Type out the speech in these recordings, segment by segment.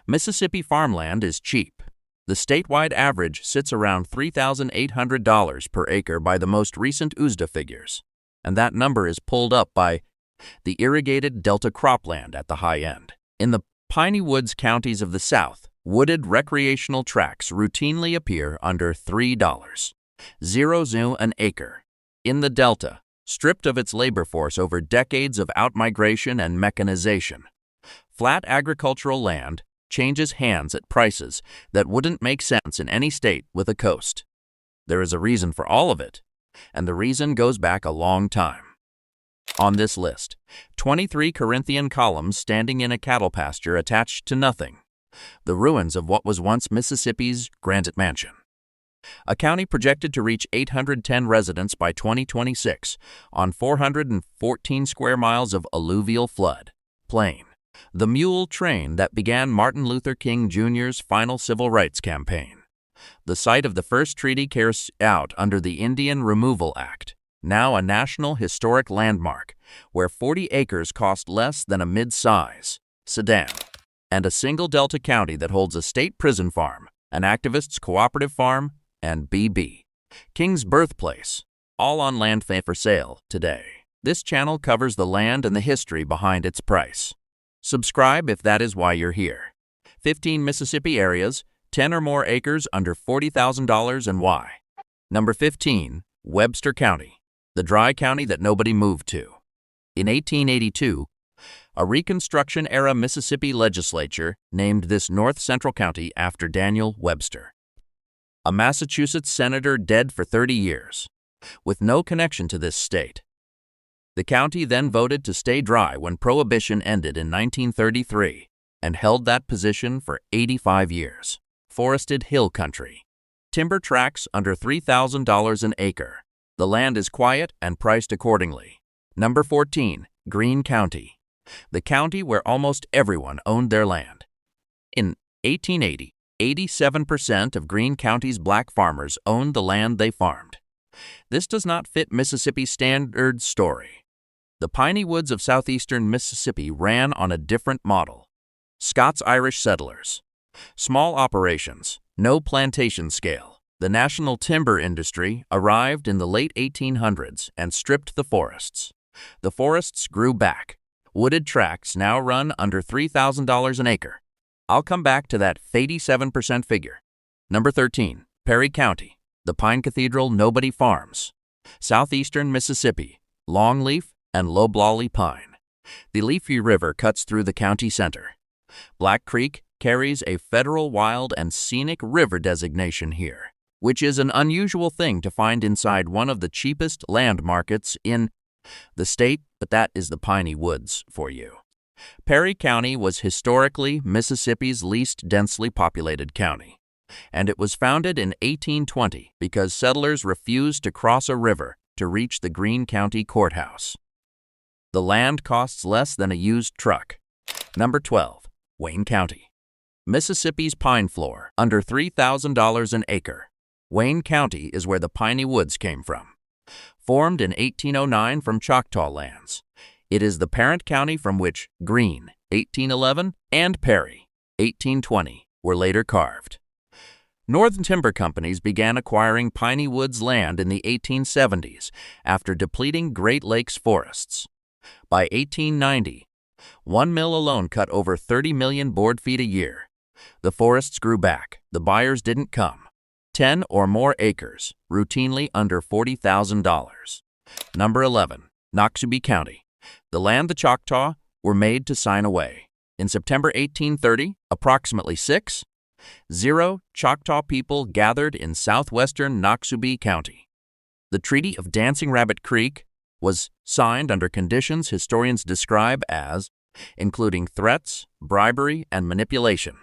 Mississippi farmland is cheap. The statewide average sits around $3,800 per acre by the most recent USDA figures, and that number is pulled up by the irrigated Delta cropland at the high end. In the piney woods counties of the South, wooded recreational tracts routinely appear under $3.00 an acre. In the Delta, stripped of its labor force over decades of outmigration and mechanization, flat agricultural land changes hands at prices that wouldn't make sense in any state with a coast. There is a reason for all of it, and the reason goes back a long time. On this list, 23 Corinthian columns standing in a cattle pasture attached to nothing, the ruins of what was once Mississippi's Granite Mansion. A county projected to reach 810 residents by 2026 on 414 square miles of alluvial flood plain. The mule train that began Martin Luther King Jr.'s final civil rights campaign. The site of the first treaty carried out under the Indian Removal Act, now a National Historic Landmark, where 40 acres cost less than a mid-size sedan, and a single Delta county that holds a state prison farm, an activists' cooperative farm, and B.B. King's birthplace, all on land for sale today. This channel covers the land and the history behind its price. Subscribe if that is why you're here. 15 Mississippi areas, 10 or more acres under $40,000 and why. Number 15, Webster County, the dry county that nobody moved to. In 1882, a Reconstruction-era Mississippi legislature named this north-central county after Daniel Webster, a Massachusetts senator dead for 30 years, with no connection to this state. The county then voted to stay dry when Prohibition ended in 1933 and held that position for 85 years. Forested hill country. Timber tracts under $3,000 an acre. The land is quiet and priced accordingly. Number 14, Greene County. The county where almost everyone owned their land. In 1880, 87% of Greene County's black farmers owned the land they farmed. This does not fit Mississippi's standard story. The piney woods of southeastern Mississippi ran on a different model. Scots-Irish settlers. Small operations, no plantation scale. The national timber industry arrived in the late 1800s and stripped the forests. The forests grew back. Wooded tracts now run under $3,000 an acre. I'll come back to that 87% figure. Number 13, Perry County, the Pine Cathedral nobody farms. Southeastern Mississippi, longleaf and loblolly pine. The Leafy River cuts through the county center. Black Creek carries a federal wild and scenic river designation here, which is an unusual thing to find inside one of the cheapest land markets in the state, but that is the piney woods for you. Perry County was historically Mississippi's least densely populated county, and it was founded in 1820 because settlers refused to cross a river to reach the Greene County Courthouse. The land costs less than a used truck. Number 12, Wayne County. Mississippi's pine floor, under $3,000 an acre. Wayne County is where the piney woods came from. Formed in 1809 from Choctaw lands, it is the parent county from which Greene, 1811, and Perry, 1820, were later carved. Northern timber companies began acquiring piney woods land in the 1870s after depleting Great Lakes forests. By 1890, one mill alone cut over 30 million board feet a year. The forests grew back. The buyers didn't come. 10 or more acres, routinely under $40,000. Number 11, Noxubee County. The land the Choctaw were made to sign away. In September 1830, approximately 6,000 Choctaw people gathered in southwestern Noxubee County. The Treaty of Dancing Rabbit Creek was signed under conditions historians describe as including threats, bribery, and manipulation.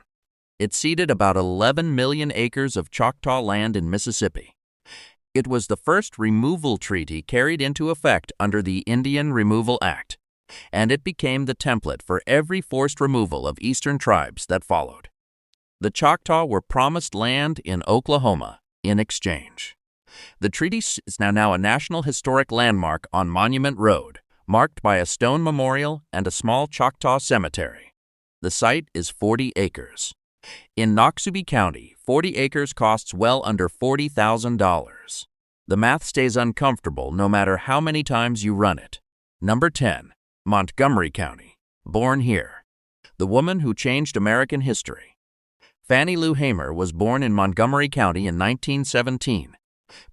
It ceded about 11 million acres of Choctaw land in Mississippi. It was the first removal treaty carried into effect under the Indian Removal Act, and it became the template for every forced removal of eastern tribes that followed. The Choctaw were promised land in Oklahoma in exchange. The treaty is now a National Historic Landmark on Monument Road, marked by a stone memorial and a small Choctaw cemetery. The site is 40 acres. In Noxubee County, 40 acres costs well under $40,000. The math stays uncomfortable no matter how many times you run it. Number 10. Montgomery County. Born here. The woman who changed American history. Fannie Lou Hamer was born in Montgomery County in 1917,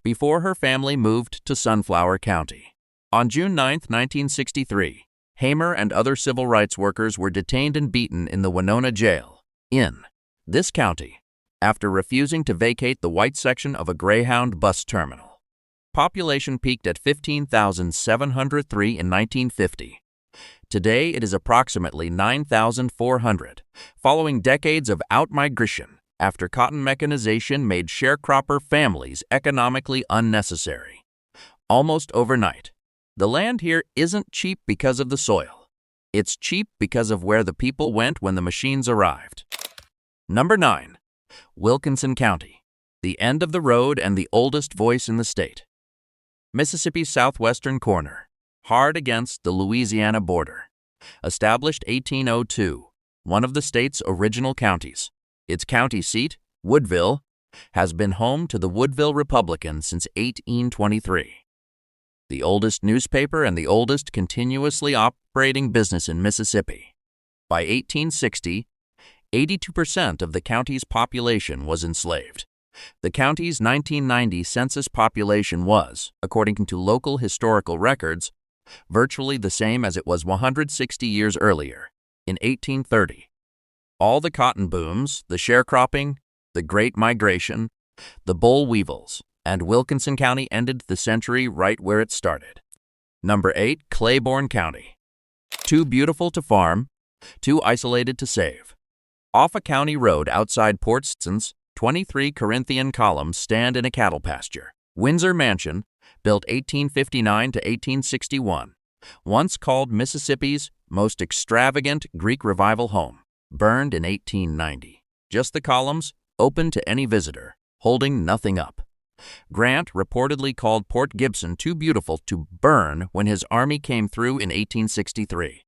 before her family moved to Sunflower County. On June 9, 1963, Hamer and other civil rights workers were detained and beaten in the Winona Jail, in this county, after refusing to vacate the white section of a Greyhound bus terminal. Population peaked at 15,703 in 1950. Today it is approximately 9,400, following decades of outmigration after cotton mechanization made sharecropper families economically unnecessary. Almost overnight, the land here isn't cheap because of the soil. It's cheap because of where the people went when the machines arrived. Number 9. Wilkinson County, the end of the road and the oldest voice in the state. Mississippi's southwestern corner, hard against the Louisiana border. Established 1802, one of the state's original counties. Its county seat, Woodville, has been home to the Woodville Republican since 1823. The oldest newspaper and the oldest continuously operating business in Mississippi. By 1860, 82% of the county's population was enslaved. The county's 1990 census population was, according to local historical records, virtually the same as it was 160 years earlier, in 1830. All the cotton booms, the sharecropping, the Great Migration, the boll weevils, and Wilkinson County ended the century right where it started. Number 8. Claiborne County. Too beautiful to farm, too isolated to save. Off a county road outside Port Stetson's, 23 Corinthian columns stand in a cattle pasture. Windsor Mansion, built 1859 to 1861, once called Mississippi's most extravagant Greek Revival home, burned in 1890. Just the columns, open to any visitor, holding nothing up. Grant reportedly called Port Gibson too beautiful to burn when his army came through in 1863.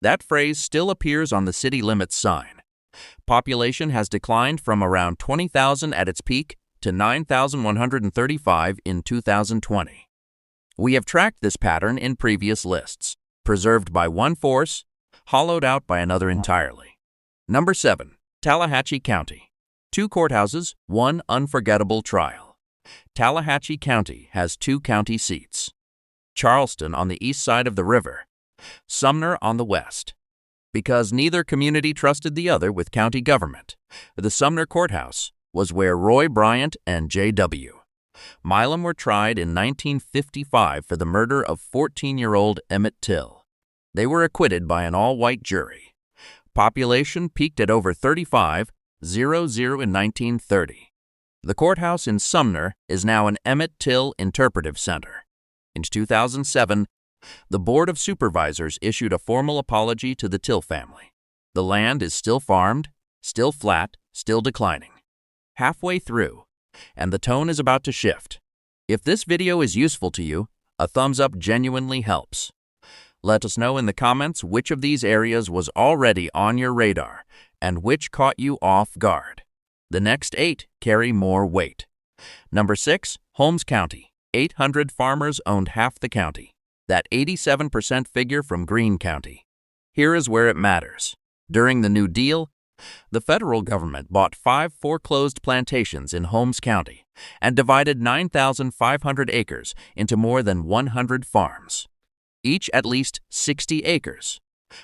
That phrase still appears on the city limits sign. Population has declined from around 20,000 at its peak to 9,135 in 2020. We have tracked this pattern in previous lists, preserved by one force, hollowed out by another entirely. Number 7. Tallahatchie County. 2 courthouses, 1 unforgettable trial. Tallahatchie County has 2 county seats. Charleston on the east side of the river, Sumner on the west. Because neither community trusted the other with county government, the Sumner Courthouse was where Roy Bryant and J.W. Milam were tried in 1955 for the murder of 14-year-old Emmett Till. They were acquitted by an all-white jury. Population peaked at over 35,000 in 1930. The courthouse in Sumner is now an Emmett Till Interpretive Center. In 2007, the Board of Supervisors issued a formal apology to the Till family. The land is still farmed, still flat, still declining. Halfway through, and the tone is about to shift. If this video is useful to you, a thumbs up genuinely helps. Let us know in the comments which of these areas was already on your radar and which caught you off guard. The next 8 carry more weight. Number 6, Holmes County. 800 farmers owned half the county. That 87% figure from Greene County. Here is where it matters. During the New Deal, the federal government bought 5 foreclosed plantations in Holmes County and divided 9,500 acres into more than 100 farms, each at least 60 acres,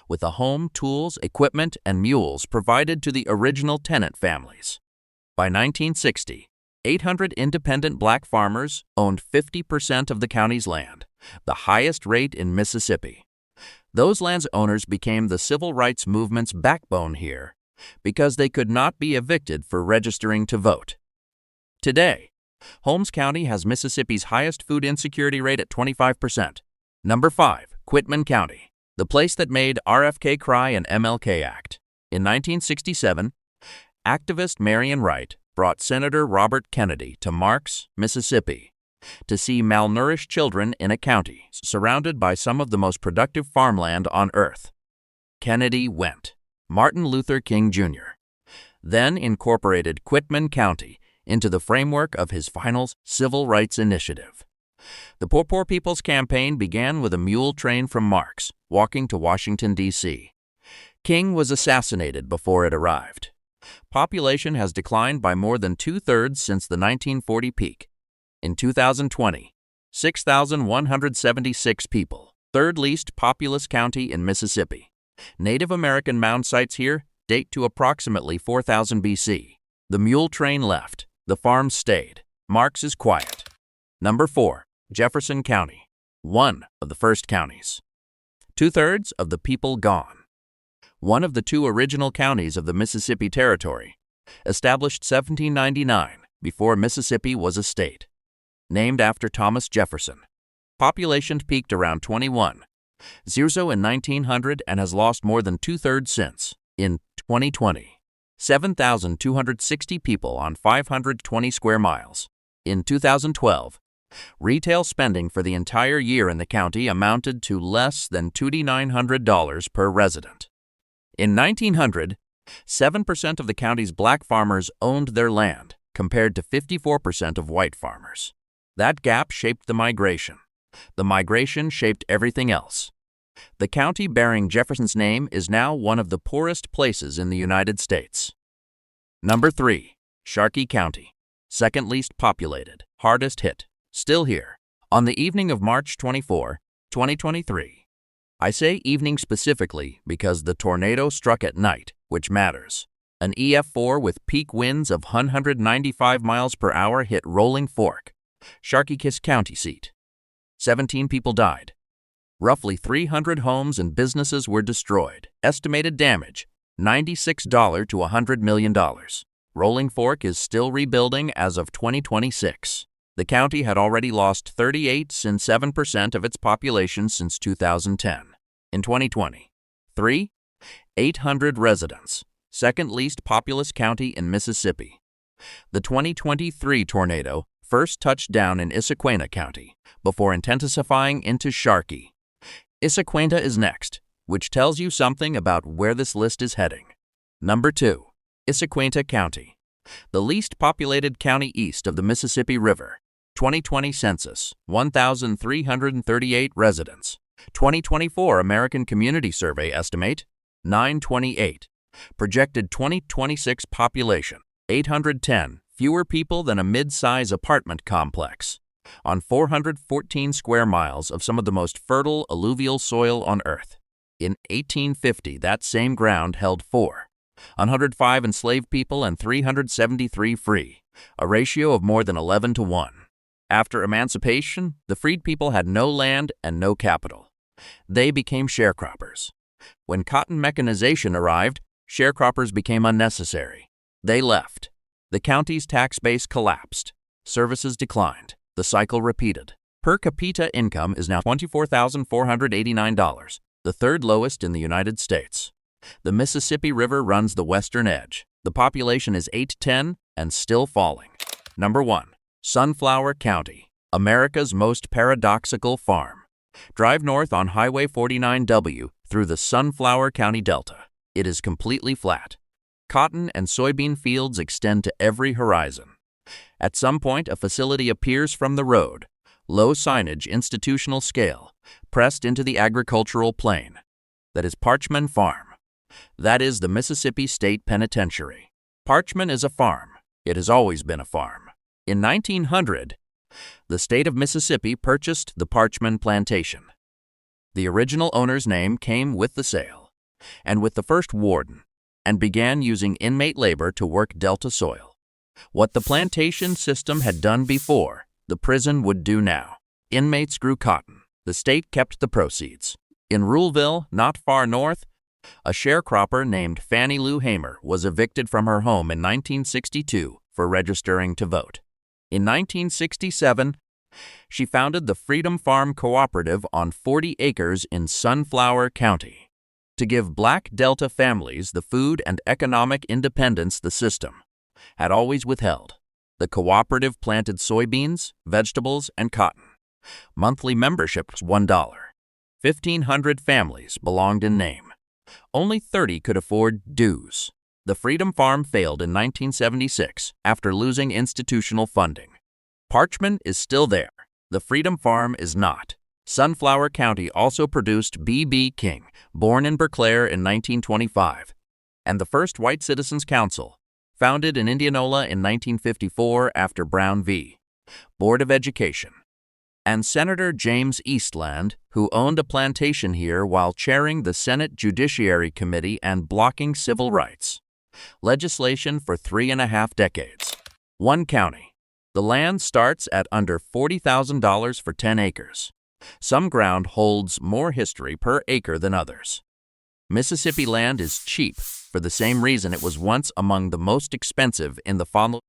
with the home, tools, equipment, and mules provided to the original tenant families. By 1960, 800 independent black farmers owned 50% of the county's land, the highest rate in Mississippi. Those lands owners became the civil rights movement's backbone here because they could not be evicted for registering to vote. Today, Holmes County has Mississippi's highest food insecurity rate at 25%. Number 5, Quitman County, the place that made RFK cry and MLK act. In 1967, activist Marion Wright brought Senator Robert Kennedy to Marks, Mississippi, to see malnourished children in a county surrounded by some of the most productive farmland on earth. Kennedy went. Martin Luther King Jr., then incorporated Quitman County into the framework of his final civil rights initiative. The Poor People's Campaign began with a mule train from Marks, walking to Washington, D.C. King was assassinated before it arrived. Population has declined by more than two-thirds since the 1940 peak. In 2020, 6,176 people, third least populous county in Mississippi. Native American mound sites here date to approximately 4000 BC. The mule train left. The farm stayed. Marks is quiet. Number 4. Jefferson County, one of the first counties. Two-thirds of the people gone. One of the two original counties of the Mississippi Territory, established 1799, before Mississippi was a state. Named after Thomas Jefferson. Population peaked around 21. Zero in 1900 and has lost more than two-thirds since. In 2020, 7,260 people on 520 square miles. In 2012, retail spending for the entire year in the county amounted to less than $2,900 per resident. In 1900, 7% of the county's black farmers owned their land, compared to 54% of white farmers. That gap shaped the migration. The migration shaped everything else. The county bearing Jefferson's name is now one of the poorest places in the United States. Number 3. Sharkey County, second least populated, hardest hit. Still here. On the evening of March 24, 2023. I say evening specifically because the tornado struck at night, which matters. An EF4 with peak winds of 195 miles per hour hit Rolling Fork, Sharkey County seat. 17 people died. Roughly 300 homes and businesses were destroyed. Estimated damage, $96 to $100 million. Rolling Fork is still rebuilding as of 2026. The county had already lost 38.7% of its population since 2010. In 2020, 800 residents, second least populous county in Mississippi. The 2023 tornado first touched down in Issaquena County before intensifying into Sharkey. Issaquena is next, which tells you something about where this list is heading. Number 2. Issaquena County, the least populated county east of the Mississippi River. 2020 census, 1,338 residents. 2024 American Community Survey estimate, 928. Projected 2026 population, 810, fewer people than a mid-size apartment complex. On 414 square miles of some of the most fertile alluvial soil on Earth. In 1850, that same ground held 105 enslaved people and 373 free, a ratio of more than 11 to 1. After emancipation, the freed people had no land and no capital. They became sharecroppers. When cotton mechanization arrived, sharecroppers became unnecessary. They left. The county's tax base collapsed. Services declined. The cycle repeated. Per capita income is now $24,489, the third lowest in the United States. The Mississippi River runs the western edge. The population is 810 and still falling. Number 1. Sunflower County, America's most paradoxical farm. Drive north on Highway 49W through the Sunflower County Delta. It is completely flat. Cotton and soybean fields extend to every horizon. At some point, a facility appears from the road, low signage, institutional scale, pressed into the agricultural plain. That is Parchman Farm. That is the Mississippi State Penitentiary. Parchman is a farm. It has always been a farm. In 1900, the state of Mississippi purchased the Parchman Plantation. The original owner's name came with the sale, and with the first warden, and began using inmate labor to work Delta soil. What the plantation system had done before, the prison would do now. Inmates grew cotton. The state kept the proceeds. In Ruleville, not far north, a sharecropper named Fannie Lou Hamer was evicted from her home in 1962 for registering to vote. In 1967, she founded the Freedom Farm Cooperative on 40 acres in Sunflower County to give Black Delta families the food and economic independence the system had always withheld. The cooperative planted soybeans, vegetables, and cotton. Monthly membership was $1. 1,500 families belonged in name. Only 30 could afford dues. The Freedom Farm failed in 1976 after losing institutional funding. Parchment is still there. The Freedom Farm is not. Sunflower County also produced B.B. King, born in Berkeley in 1925, and the first White Citizens Council, founded in Indianola in 1954 after Brown v. Board of Education, and Senator James Eastland, who owned a plantation here while chairing the Senate Judiciary Committee and blocking civil rights legislation for 3.5 decades. One county. The land starts at under $40,000 for 10 acres. Some ground holds more history per acre than others. Mississippi land is cheap for the same reason it was once among the most expensive in the following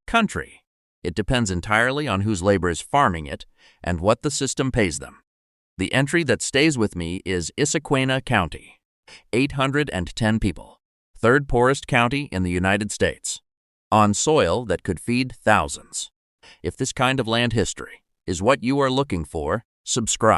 country. It depends entirely on whose labor is farming it and what the system pays them. The entry that stays with me is Issaquena County, 810 people, third poorest county in the United States, on soil that could feed thousands. If this kind of land history is what you are looking for, subscribe.